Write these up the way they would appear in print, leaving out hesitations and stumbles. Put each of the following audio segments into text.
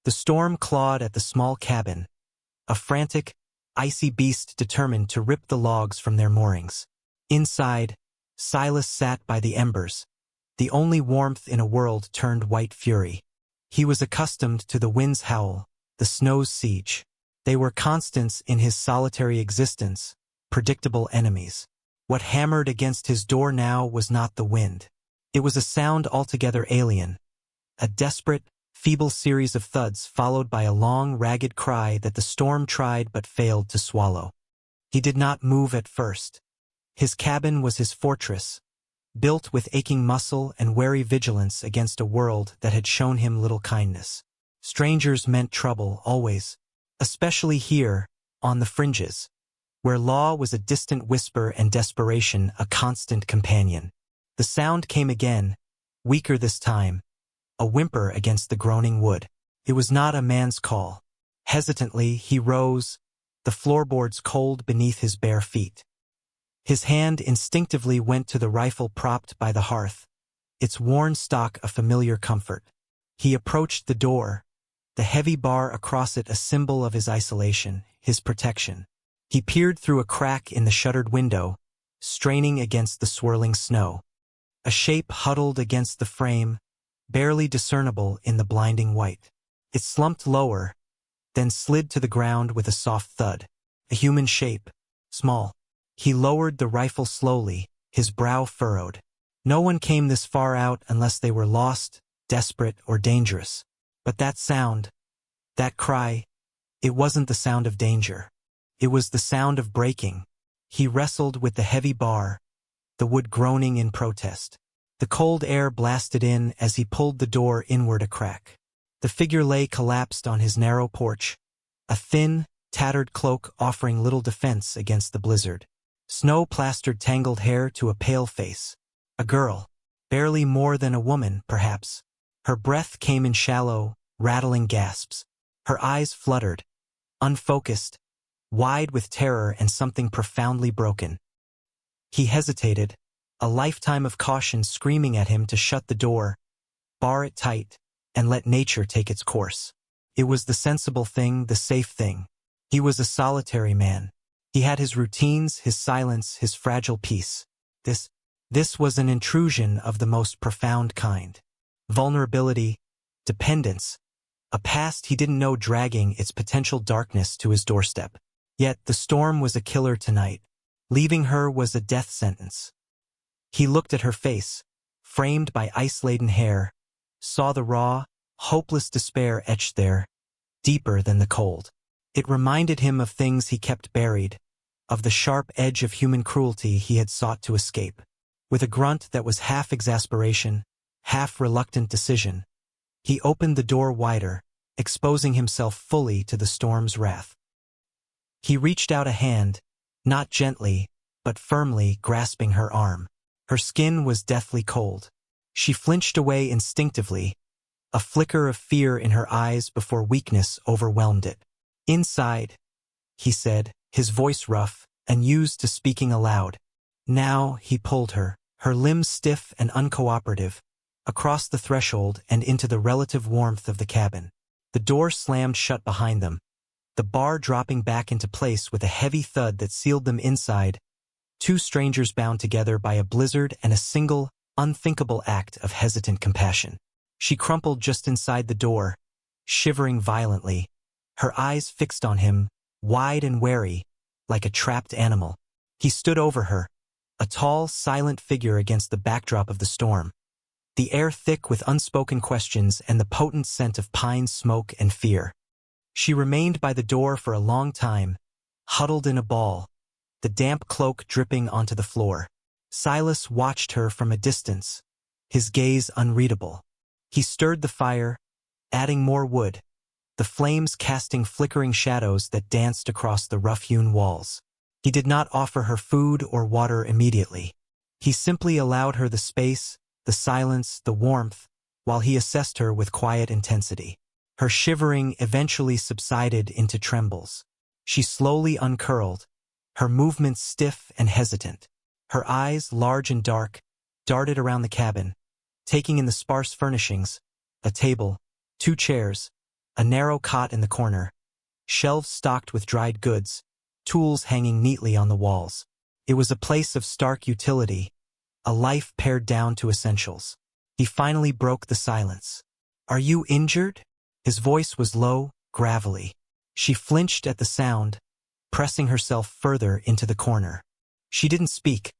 The storm clawed at the small cabin, a frantic, icy beast determined to rip the logs from their moorings. Inside, Silas sat by the embers, the only warmth in a world turned white fury. He was accustomed to the wind's howl, the snow's siege. They were constants in his solitary existence, predictable enemies. What hammered against his door now was not the wind. It was a sound altogether alien, a desperate, feeble series of thuds followed by a long, ragged cry that the storm tried but failed to swallow. He did not move at first. His cabin was his fortress, built with aching muscle and wary vigilance against a world that had shown him little kindness. Strangers meant trouble, always, especially here, on the fringes, where law was a distant whisper and desperation a constant companion. The sound came again, weaker this time, a whimper against the groaning wood. It was not a man's call. Hesitantly, he rose, the floorboards cold beneath his bare feet. His hand instinctively went to the rifle propped by the hearth, its worn stock a familiar comfort. He approached the door, the heavy bar across it a symbol of his isolation, his protection. He peered through a crack in the shuttered window, straining against the swirling snow. A shape huddled against the frame, barely discernible in the blinding white. It slumped lower, then slid to the ground with a soft thud. A human shape, small. He lowered the rifle slowly, his brow furrowed. No one came this far out unless they were lost, desperate, or dangerous. But that sound, that cry, it wasn't the sound of danger. It was the sound of breaking. He wrestled with the heavy bar, the wood groaning in protest. The cold air blasted in as he pulled the door inward a crack. The figure lay collapsed on his narrow porch, a thin, tattered cloak offering little defense against the blizzard. Snow plastered tangled hair to a pale face. A girl, barely more than a woman, perhaps. Her breath came in shallow, rattling gasps. Her eyes fluttered, unfocused, wide with terror and something profoundly broken. He hesitated, a lifetime of caution screaming at him to shut the door, bar it tight, and let nature take its course. It was the sensible thing, the safe thing. He was a solitary man. He had his routines, his silence, his fragile peace. This was an intrusion of the most profound kind. Vulnerability, dependence, a past he didn't know dragging its potential darkness to his doorstep. Yet the storm was a killer tonight. Leaving her was a death sentence. He looked at her face, framed by ice-laden hair, saw the raw, hopeless despair etched there, deeper than the cold. It reminded him of things he kept buried, of the sharp edge of human cruelty he had sought to escape. With a grunt that was half exasperation, half reluctant decision, he opened the door wider, exposing himself fully to the storm's wrath. He reached out a hand, not gently, but firmly grasping her arm. Her skin was deathly cold. She flinched away instinctively, a flicker of fear in her eyes before weakness overwhelmed it. "Inside," he said, his voice rough, unused to speaking aloud. Now he pulled her, her limbs stiff and uncooperative, across the threshold and into the relative warmth of the cabin. The door slammed shut behind them, the bar dropping back into place with a heavy thud that sealed them inside, two strangers bound together by a blizzard and a single, unthinkable act of hesitant compassion. She crumpled just inside the door, shivering violently, her eyes fixed on him, wide and wary, like a trapped animal. He stood over her, a tall, silent figure against the backdrop of the storm, the air thick with unspoken questions and the potent scent of pine smoke and fear. She remained by the door for a long time, huddled in a ball, the damp cloak dripping onto the floor. Silas watched her from a distance, his gaze unreadable. He stirred the fire, adding more wood, the flames casting flickering shadows that danced across the rough-hewn walls. He did not offer her food or water immediately. He simply allowed her the space, the silence, the warmth, while he assessed her with quiet intensity. Her shivering eventually subsided into trembles. She slowly uncurled, her movements stiff and hesitant. Her eyes, large and dark, darted around the cabin, taking in the sparse furnishings, a table, two chairs, A narrow cot in the corner, shelves stocked with dried goods, tools hanging neatly on the walls. It was a place of stark utility, a life pared down to essentials. He finally broke the silence. "Are you injured?" His voice was low, gravelly. She flinched at the sound, pressing herself further into the corner. She didn't speak,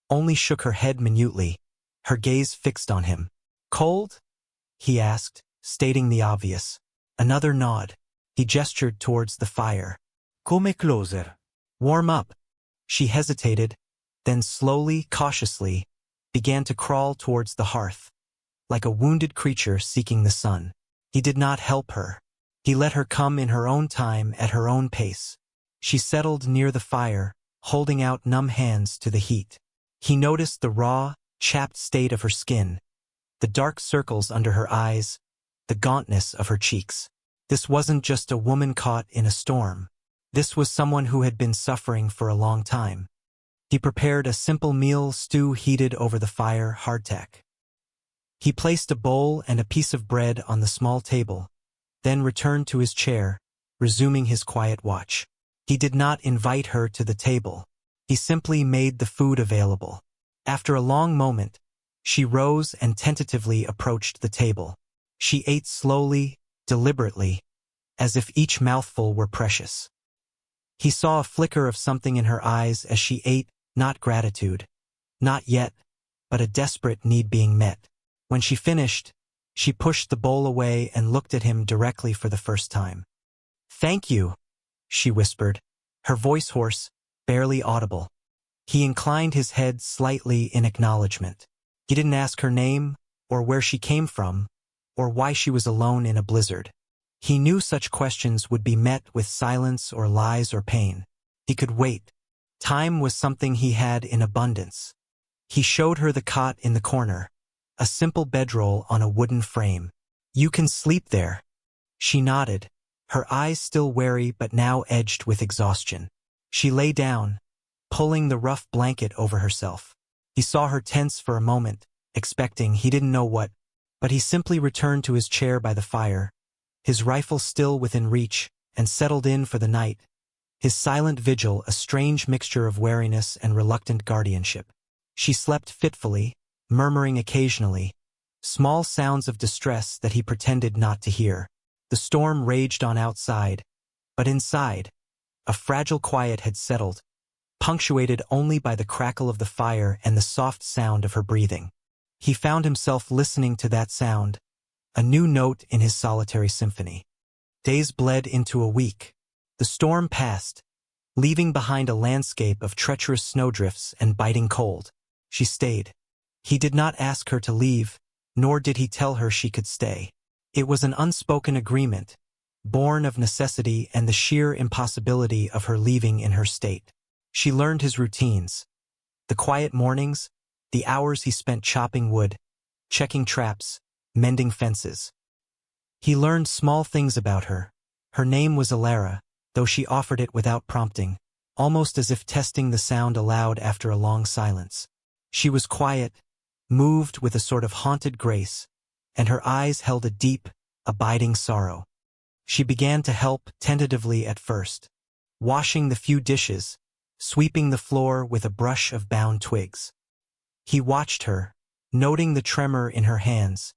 only shook her head minutely, her gaze fixed on him. "Cold?" he asked, stating the obvious. Another nod. He gestured towards the fire. "Come closer." "Warm up." She hesitated, then slowly, cautiously, began to crawl towards the hearth, like a wounded creature seeking the sun. He did not help her. He let her come in her own time at her own pace. She settled near the fire, holding out numb hands to the heat. He noticed the raw, chapped state of her skin, the dark circles under her eyes, the gauntness of her cheeks. This wasn't just a woman caught in a storm. This was someone who had been suffering for a long time. He prepared a simple meal stew heated over the fire, hardtack. He placed a bowl and a piece of bread on the small table, then returned to his chair, resuming his quiet watch. He did not invite her to the table. He simply made the food available. After a long moment, she rose and tentatively approached the table. She ate slowly, deliberately, as if each mouthful were precious. He saw a flicker of something in her eyes as she ate, not gratitude, not yet, but a desperate need being met. When she finished, she pushed the bowl away and looked at him directly for the first time. "Thank you," she whispered, her voice hoarse, barely audible. He inclined his head slightly in acknowledgement. He didn't ask her name, or where she came from, or why she was alone in a blizzard. He knew such questions would be met with silence or lies or pain. He could wait. Time was something he had in abundance. He showed her the cot in the corner, a simple bedroll on a wooden frame. "You can sleep there." She nodded, her eyes still wary but now edged with exhaustion. She lay down, pulling the rough blanket over herself. He saw her tense for a moment, expecting he didn't know what, but he simply returned to his chair by the fire, his rifle still within reach, and settled in for the night, his silent vigil a strange mixture of wariness and reluctant guardianship. She slept fitfully, murmuring occasionally, small sounds of distress that he pretended not to hear. The storm raged on outside, but inside, a fragile quiet had settled, punctuated only by the crackle of the fire and the soft sound of her breathing. He found himself listening to that sound, a new note in his solitary symphony. Days bled into a week. The storm passed, leaving behind a landscape of treacherous snowdrifts and biting cold. She stayed. He did not ask her to leave, nor did he tell her she could stay. It was an unspoken agreement, born of necessity and the sheer impossibility of her leaving in her state. She learned his routines. The quiet mornings, the hours he spent chopping wood, checking traps, mending fences. He learned small things about her. Her name was Alara, though she offered it without prompting, almost as if testing the sound aloud after a long silence. She was quiet, moved with a sort of haunted grace, and her eyes held a deep, abiding sorrow. She began to help tentatively at first, washing the few dishes, sweeping the floor with a brush of bound twigs. He watched her, noting the tremor in her hands,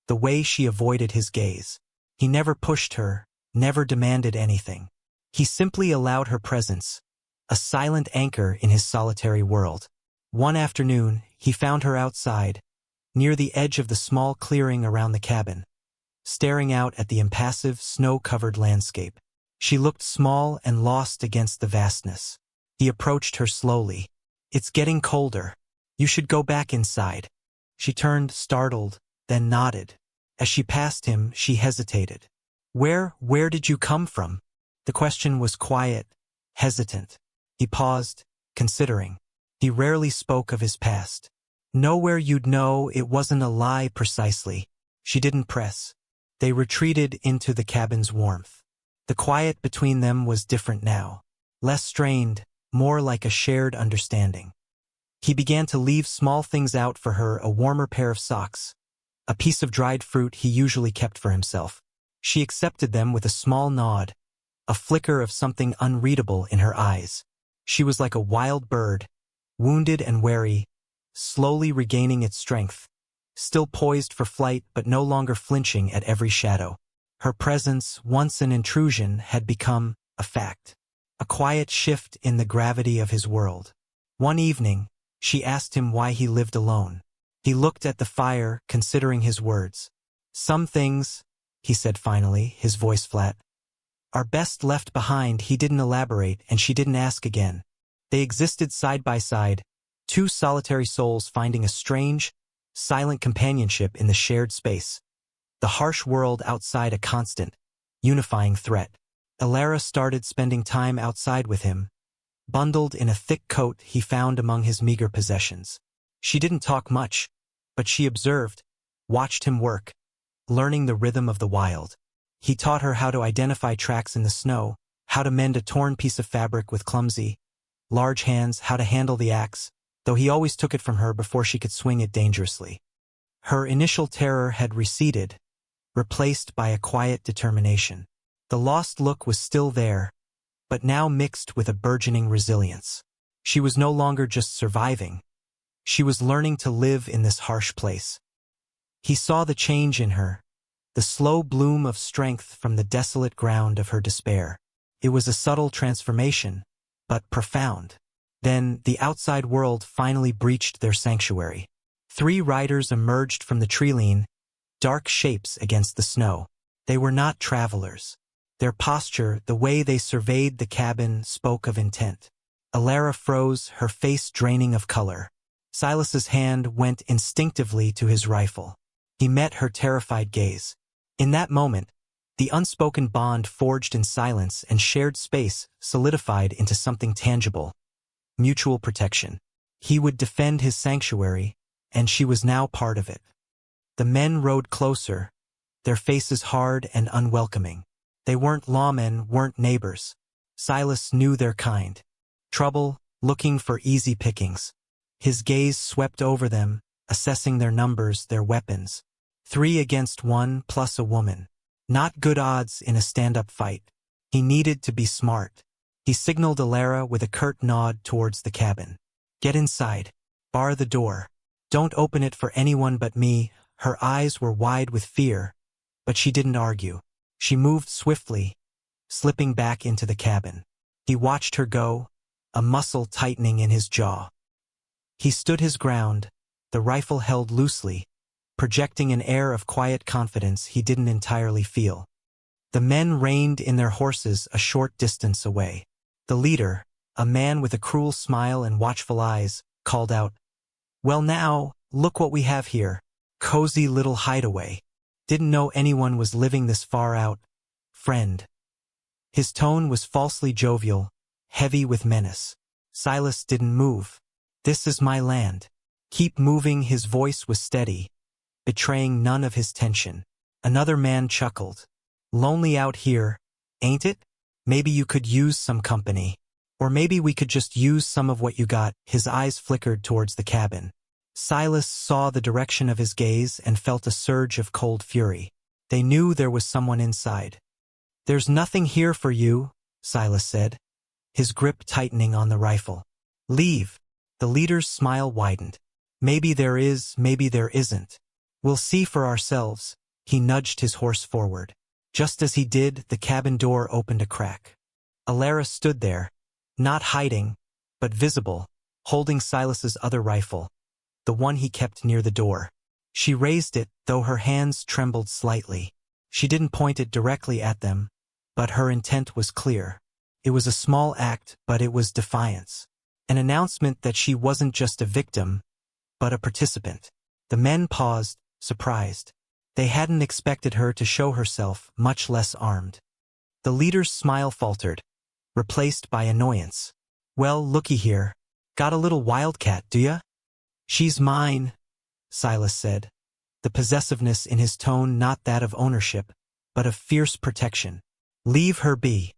the way she avoided his gaze. He never pushed her, never demanded anything. He simply allowed her presence, a silent anchor in his solitary world. One afternoon, he found her outside, near the edge of the small clearing around the cabin, staring out at the impassive, snow-covered landscape. She looked small and lost against the vastness. He approached her slowly. "It's getting colder. You should go back inside." She turned, startled, then nodded. As she passed him, she hesitated. Where did you come from?" The question was quiet, hesitant. He paused, considering. He rarely spoke of his past. "Nowhere you'd know it wasn't a lie precisely." She didn't press. They retreated into the cabin's warmth. The quiet between them was different now. Less strained, more like a shared understanding. He began to leave small things out for her, a warmer pair of socks, a piece of dried fruit he usually kept for himself. She accepted them with a small nod, a flicker of something unreadable in her eyes. She was like a wild bird, wounded and wary, slowly regaining its strength, still poised for flight but no longer flinching at every shadow. Her presence, once an intrusion, had become a fact, a quiet shift in the gravity of his world. One evening, she asked him why he lived alone. He looked at the fire, considering his words. "Some things," he said finally, his voice flat, "are best left behind." He didn't elaborate, and she didn't ask again. They existed side by side, two solitary souls finding a strange, silent companionship in the shared space. The harsh world outside a constant, unifying threat. Alara started spending time outside with him, bundled in a thick coat he found among his meager possessions. She didn't talk much, but she observed, watched him work, learning the rhythm of the wild. He taught her how to identify tracks in the snow, how to mend a torn piece of fabric with clumsy, large hands, how to handle the axe, though he always took it from her before she could swing it dangerously. Her initial terror had receded, replaced by a quiet determination. The lost look was still there, but now mixed with a burgeoning resilience. She was no longer just surviving. She was learning to live in this harsh place. He saw the change in her, the slow bloom of strength from the desolate ground of her despair. It was a subtle transformation, but profound. Then, the outside world finally breached their sanctuary. 3 riders emerged from the treeline, dark shapes against the snow. They were not travelers. Their posture, the way they surveyed the cabin, spoke of intent. Alara froze, her face draining of color. Silas's hand went instinctively to his rifle. He met her terrified gaze. In that moment, the unspoken bond forged in silence and shared space solidified into something tangible. Mutual protection. He would defend his sanctuary, and she was now part of it. The men rode closer, their faces hard and unwelcoming. They weren't lawmen, weren't neighbors. Silas knew their kind. Trouble, looking for easy pickings. His gaze swept over them, assessing their numbers, their weapons. 3 against 1 plus a woman. Not good odds in a stand-up fight. He needed to be smart. He signaled Alara with a curt nod towards the cabin. "Get inside. Bar the door. Don't open it for anyone but me." Her eyes were wide with fear, but she didn't argue. She moved swiftly, slipping back into the cabin. He watched her go, a muscle tightening in his jaw. He stood his ground, the rifle held loosely, projecting an air of quiet confidence he didn't entirely feel. The men reined in their horses a short distance away. The leader, a man with a cruel smile and watchful eyes, called out, "Well now, look what we have here. Cozy little hideaway. Didn't know anyone was living this far out, friend." His tone was falsely jovial, heavy with menace. Silas didn't move. "This is my land. Keep moving." His voice was steady, betraying none of his tension. Another man chuckled. "Lonely out here, ain't it? Maybe you could use some company. Or maybe we could just use some of what you got." His eyes flickered towards the cabin. Silas saw the direction of his gaze and felt a surge of cold fury. They knew there was someone inside. "There's nothing here for you," Silas said, his grip tightening on the rifle. "Leave." The leader's smile widened. "Maybe there is, maybe there isn't. We'll see for ourselves." He nudged his horse forward. Just as he did, the cabin door opened a crack. Alara stood there, not hiding, but visible, holding Silas's other rifle, the one he kept near the door. She raised it, though her hands trembled slightly. She didn't point it directly at them, but her intent was clear. It was a small act, but it was defiance. An announcement that she wasn't just a victim, but a participant. The men paused, surprised. They hadn't expected her to show herself, much less armed. The leader's smile faltered, replaced by annoyance. "Well, looky here. Got a little wildcat, do ya?" "She's mine," Silas said, the possessiveness in his tone not that of ownership, but of fierce protection. "Leave her be."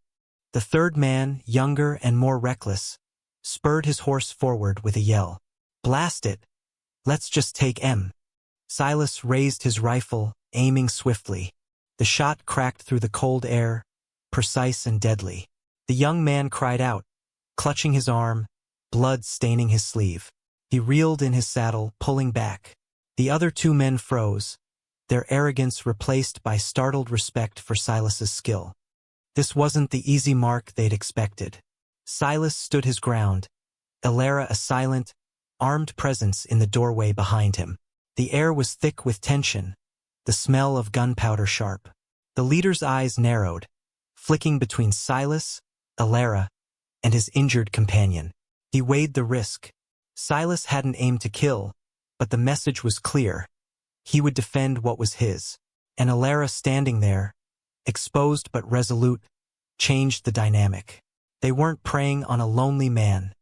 The third man, younger and more reckless, spurred his horse forward with a yell. "Blast it. Let's just take M." Silas raised his rifle, aiming swiftly. The shot cracked through the cold air, precise and deadly. The young man cried out, clutching his arm, blood staining his sleeve. He reeled in his saddle, pulling back. The other two men froze, their arrogance replaced by startled respect for Silas's skill. This wasn't the easy mark they'd expected. Silas stood his ground, Elara a silent, armed presence in the doorway behind him. The air was thick with tension, the smell of gunpowder sharp. The leader's eyes narrowed, flicking between Silas, Elara, and his injured companion. He weighed the risk. Silas hadn't aimed to kill, but the message was clear. He would defend what was his. And Elara standing there, exposed but resolute, changed the dynamic. They weren't preying on a lonely man.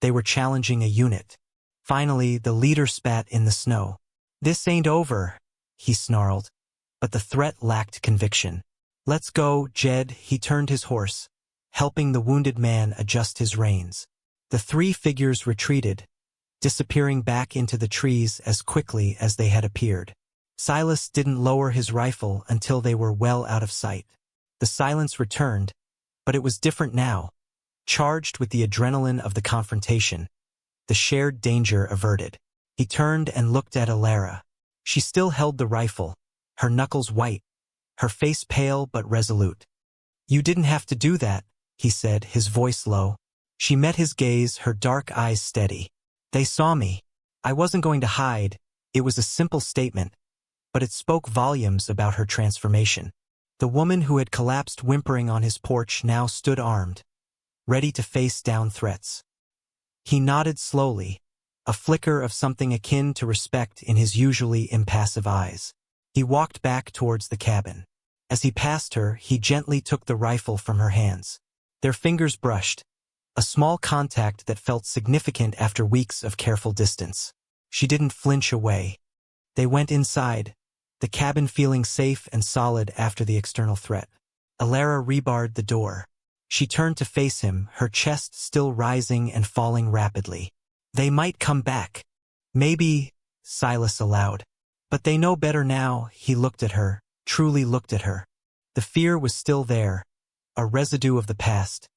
They were challenging a unit. Finally, the leader spat in the snow. "This ain't over," he snarled, but the threat lacked conviction. "Let's go, Jed," he turned his horse, helping the wounded man adjust his reins. The three figures retreated, disappearing back into the trees as quickly as they had appeared. Silas didn't lower his rifle until they were well out of sight. The silence returned, but it was different now, charged with the adrenaline of the confrontation, the shared danger averted. He turned and looked at Elara. She still held the rifle, her knuckles white, her face pale but resolute. "You didn't have to do that," he said, his voice low. She met his gaze, her dark eyes steady. "They saw me. I wasn't going to hide." It was a simple statement, but it spoke volumes about her transformation. The woman who had collapsed whimpering on his porch now stood armed, ready to face down threats. He nodded slowly, a flicker of something akin to respect in his usually impassive eyes. He walked back towards the cabin. As he passed her, he gently took the rifle from her hands. Their fingers brushed, a small contact that felt significant after weeks of careful distance. She didn't flinch away. They went inside, the cabin feeling safe and solid after the external threat. Elara rebarred the door. She turned to face him, her chest still rising and falling rapidly. "They might come back. Maybe," Silas allowed. "But they know better now." He looked at her, truly looked at her. The fear was still there, a residue of the past,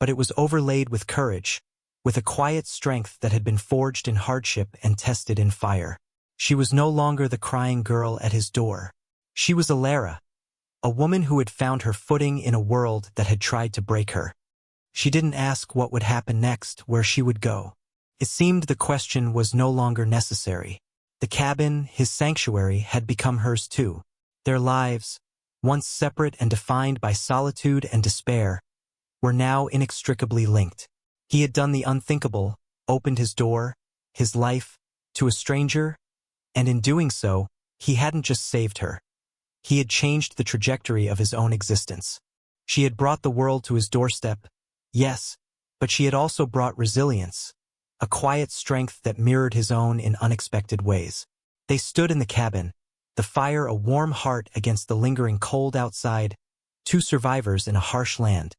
but it was overlaid with courage, with a quiet strength that had been forged in hardship and tested in fire. She was no longer the crying girl at his door. She was Elara, a woman who had found her footing in a world that had tried to break her. She didn't ask what would happen next, where she would go. It seemed the question was no longer necessary. The cabin, his sanctuary, had become hers too. Their lives, once separate and defined by solitude and despair, were now inextricably linked. He had done the unthinkable, opened his door, his life, to a stranger, and in doing so, he hadn't just saved her. He had changed the trajectory of his own existence. She had brought the world to his doorstep, yes, but she had also brought resilience, a quiet strength that mirrored his own in unexpected ways. They stood in the cabin, the fire a warm heart against the lingering cold outside, two survivors in a harsh land.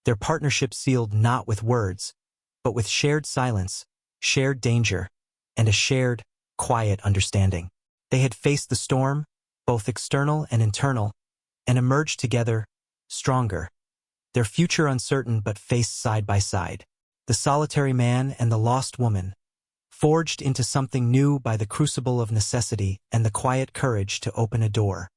Their partnership sealed not with words, but with shared silence, shared danger, and a shared, quiet understanding. They had faced the storm, both external and internal, and emerged together, stronger. Their future uncertain but faced side by side. The solitary man and the lost woman, forged into something new by the crucible of necessity and the quiet courage to open a door.